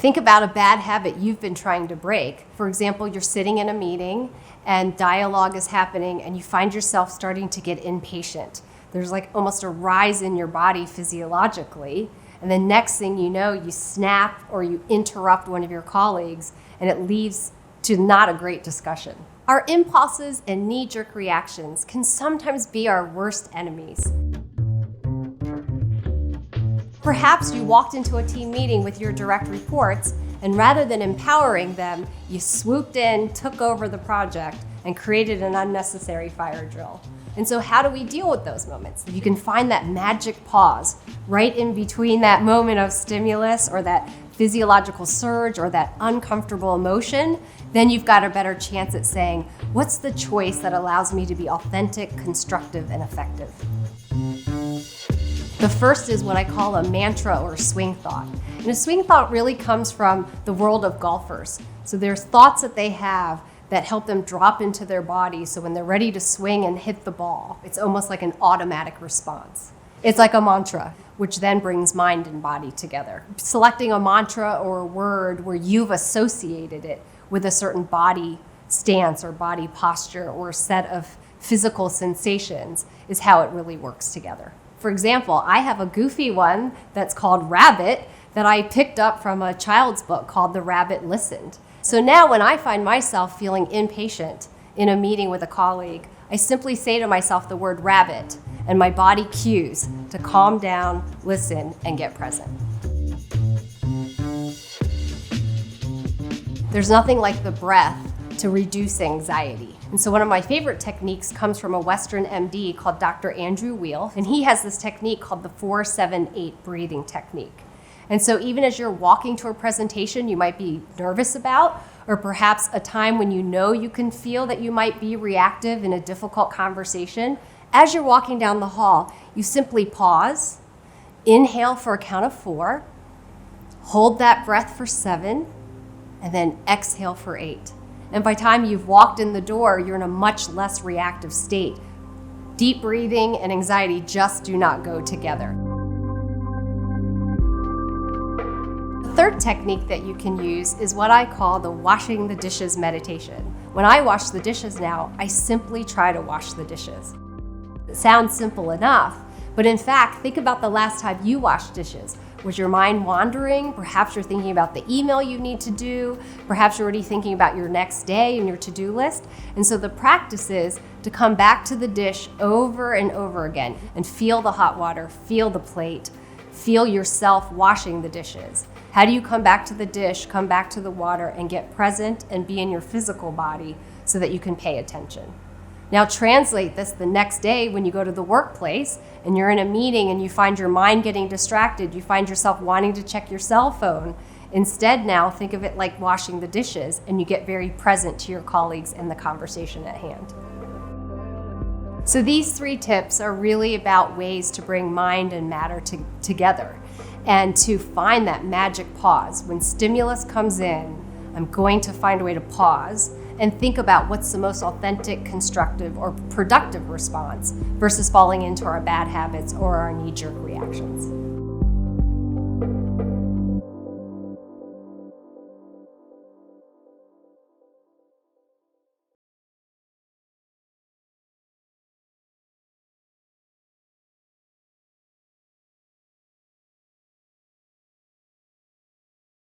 Think about a bad habit you've been trying to break. For example, you're sitting in a meeting and dialogue is happening and you find yourself starting to get impatient. There's like almost a rise in your body physiologically. And the next thing you know, you snap or you interrupt one of your colleagues and it leads to not a great discussion. Our impulses and knee-jerk reactions can sometimes be our worst enemies. Perhaps you walked into a team meeting with your direct reports, and rather than empowering them, you swooped in, took over the project, and created an unnecessary fire drill. And so how do we deal with those moments? If you can find that magic pause right in between that moment of stimulus or that physiological surge or that uncomfortable emotion, then you've got a better chance at saying, what's the choice that allows me to be authentic, constructive, and effective? The first is what I call a mantra or swing thought. And a swing thought really comes from the world of golfers. So there's thoughts that they have that help them drop into their body so when they're ready to swing and hit the ball, it's almost like an automatic response. It's like a mantra, which then brings mind and body together. Selecting a mantra or a word where you've associated it with a certain body stance or body posture or a set of physical sensations is how it really works together. For example, I have a goofy one that's called Rabbit that I picked up from a child's book called The Rabbit Listened. So now when I find myself feeling impatient in a meeting with a colleague, I simply say to myself the word rabbit, and my body cues to calm down, listen, and get present. There's nothing like the breath to reduce anxiety. And so one of my favorite techniques comes from a Western MD called Dr. Andrew Weil, and he has this technique called the 4-7-8 breathing technique. And so even as you're walking to a presentation you might be nervous about, or perhaps a time when you know you can feel that you might be reactive in a difficult conversation, as you're walking down the hall, you simply pause, inhale for a count of 4, hold that breath for 7, and then exhale for 8. And by the time you've walked in the door, you're in a much less reactive state. Deep breathing and anxiety just do not go together. The third technique that you can use is what I call the washing the dishes meditation. When I wash the dishes now, I simply try to wash the dishes. It sounds simple enough, but in fact, think about the last time you washed dishes. Was your mind wandering? Perhaps you're thinking about the email you need to do. Perhaps you're already thinking about your next day and your to-do list. And so the practice is to come back to the dish over and over again and feel the hot water, feel the plate, feel yourself washing the dishes. How do you come back to the dish, come back to the water, and get present and be in your physical body so that you can pay attention? Now translate this the next day when you go to the workplace and you're in a meeting and you find your mind getting distracted, you find yourself wanting to check your cell phone. Instead now, think of it like washing the dishes and you get very present to your colleagues and the conversation at hand. So these 3 tips are really about ways to bring mind and matter together and to find that magic pause. When stimulus comes in, I'm going to find a way to pause and think about what's the most authentic, constructive, or productive response versus falling into our bad habits or our knee-jerk reactions.